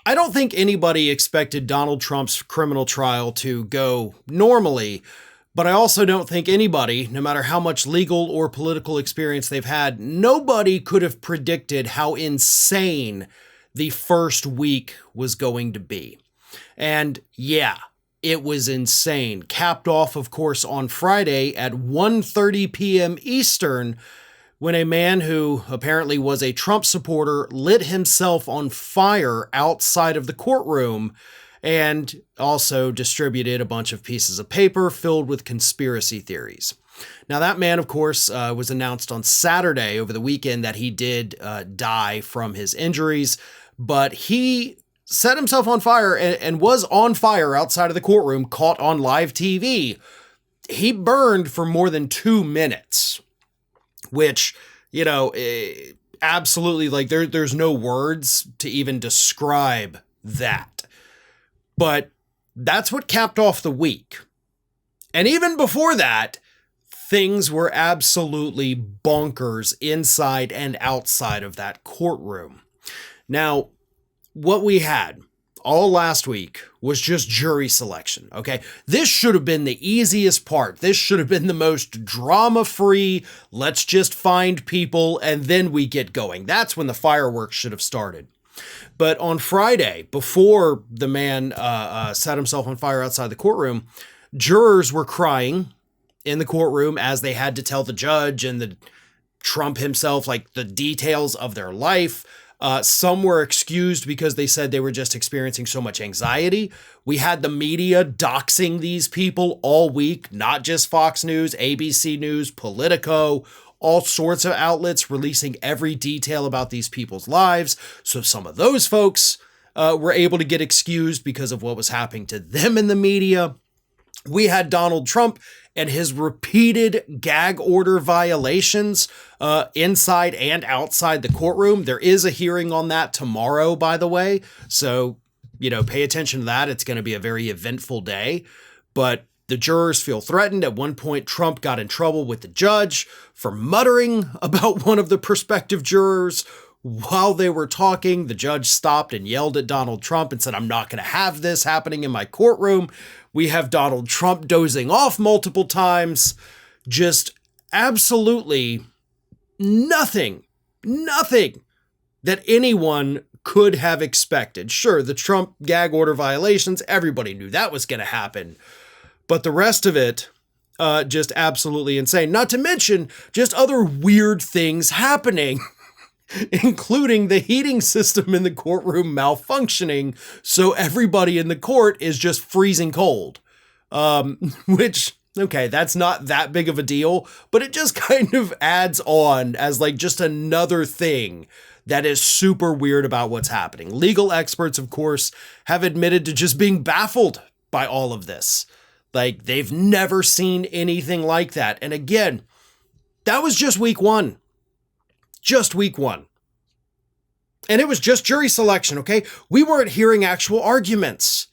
I don't think anybody expected Donald Trump's criminal trial to go normally, but I also don't think anybody, no matter how much legal or political experience they've had, nobody could have predicted how insane the first week was going to be. And yeah, it was insane. Capped off, of course, on Friday at 1:30 p.m. Eastern, when a man who apparently was a Trump supporter lit himself on fire outside of the courtroom and also distributed a bunch of pieces of paper filled with conspiracy theories. Now, that man, of course, was announced on Saturday over the weekend that he did die from his injuries, but he set himself on fire and was on fire outside of the courtroom, caught on live TV. He burned for more than 2 minutes. Which, absolutely, like, there's no words to even describe that. But that's what capped off the week. And even before that, things were absolutely bonkers inside and outside of that courtroom. Now, what we had all last week was just jury selection, okay? This should have been the easiest part. This should have been the most drama-free, let's just find people and then we get going. That's when the fireworks should have started. But on Friday, before the man set himself on fire outside the courtroom, jurors were crying in the courtroom as they had to tell the judge and the Trump himself, like, the details of their life. Some were excused because they said they were just experiencing so much anxiety. We had the media doxing these people all week, not just Fox News, ABC News, Politico, all sorts of outlets releasing every detail about these people's lives. So some of those folks were able to get excused because of what was happening to them in the media. We had Donald Trump and his repeated gag order violations inside and outside the courtroom. There is a hearing on that tomorrow, by the way. So, pay attention to that. It's going to be a very eventful day. But the jurors feel threatened. At one point, Trump got in trouble with the judge for muttering about one of the prospective jurors. While they were talking, the judge stopped and yelled at Donald Trump and said, "I'm not going to have this happening in my courtroom." We have Donald Trump dozing off multiple times. Just absolutely nothing that anyone could have expected. Sure, the Trump gag order violations, everybody knew that was going to happen. But the rest of it, just absolutely insane. Not to mention just other weird things happening. Including the heating system in the courtroom malfunctioning, so everybody in the court is just freezing cold. Which, okay, that's not that big of a deal, but it just kind of adds on as like just another thing that is super weird about what's happening. Legal experts, of course, have admitted to just being baffled by all of this. Like, they've never seen anything like that. And again, that was just week one. Just week one. And it was just jury selection, okay? We weren't hearing actual arguments.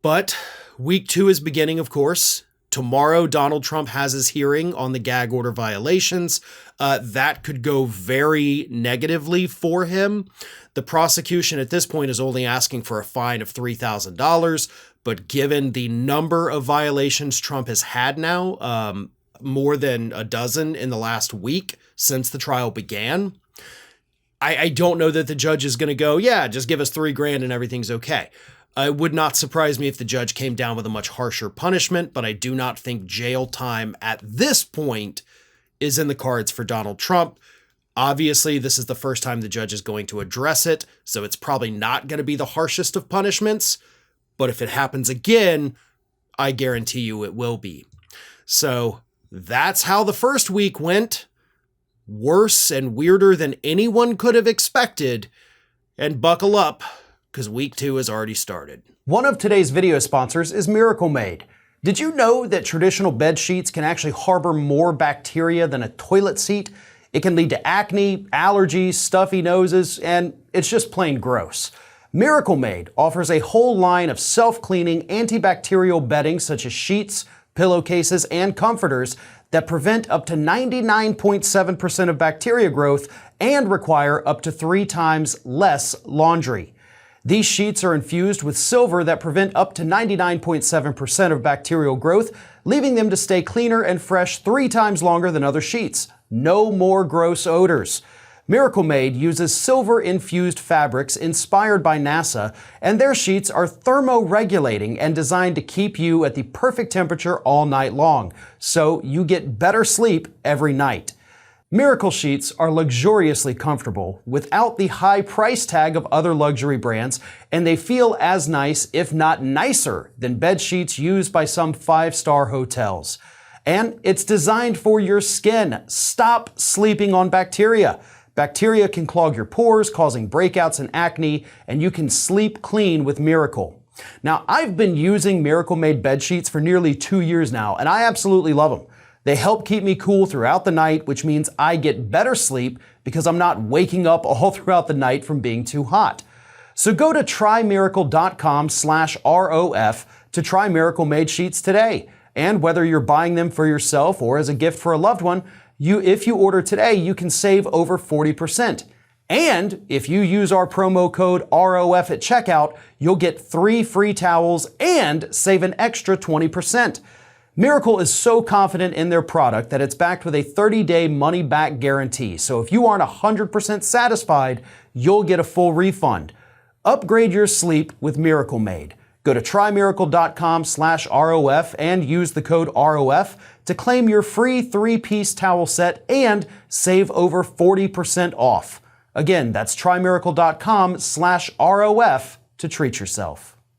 But week two is beginning, of course. Tomorrow, Donald Trump has his hearing on the gag order violations. That could go very negatively for him. The prosecution at this point is only asking for a fine of $3,000. But given the number of violations Trump has had now, more than a dozen in the last week since the trial began, I don't know that the judge is going to go, yeah, just give us $3,000 and everything's okay. It would not surprise me if the judge came down with a much harsher punishment, but I do not think jail time at this point is in the cards for Donald Trump. Obviously, this is the first time the judge is going to address it, so it's probably not going to be the harshest of punishments. But if it happens again, I guarantee you it will be. So that's how the first week went. Worse and weirder than anyone could have expected. And buckle up, because week two has already started. One of today's video sponsors is Miracle Made. Did you know that traditional bed sheets can actually harbor more bacteria than a toilet seat? It can lead to acne, allergies, stuffy noses, and it's just plain gross. Miracle Made offers a whole line of self-cleaning antibacterial bedding such as sheets, pillowcases, and comforters that prevent up to 99.7% of bacteria growth and require up to 3 times less laundry. These sheets are infused with silver that prevent up to 99.7% of bacterial growth, leaving them to stay cleaner and fresh 3 times longer than other sheets. No more gross odors. Miracle Made uses silver-infused fabrics inspired by NASA, and their sheets are thermoregulating and designed to keep you at the perfect temperature all night long, so you get better sleep every night. Miracle sheets are luxuriously comfortable without the high price tag of other luxury brands, and they feel as nice, if not nicer, than bed sheets used by some 5-star hotels. And it's designed for your skin. Stop sleeping on bacteria. Bacteria can clog your pores, causing breakouts and acne, and you can sleep clean with Miracle. Now, I've been using Miracle Made bed sheets for nearly 2 years now, and I absolutely love them. They help keep me cool throughout the night, which means I get better sleep because I'm not waking up all throughout the night from being too hot. So go to trymiracle.com/ROF to try Miracle Made sheets today. And whether you're buying them for yourself or as a gift for a loved one, if you order today, you can save over 40%. And if you use our promo code ROF at checkout, you'll get 3 free towels and save an extra 20%. Miracle is so confident in their product that it's backed with a 30-day money-back guarantee. So if you aren't 100% satisfied, you'll get a full refund. Upgrade your sleep with Miracle Made. Go to trymiracle.com/ROF and use the code ROF to claim your free 3-piece towel set and save over 40% off. Again, that's trymiracle.com/ROF to treat yourself.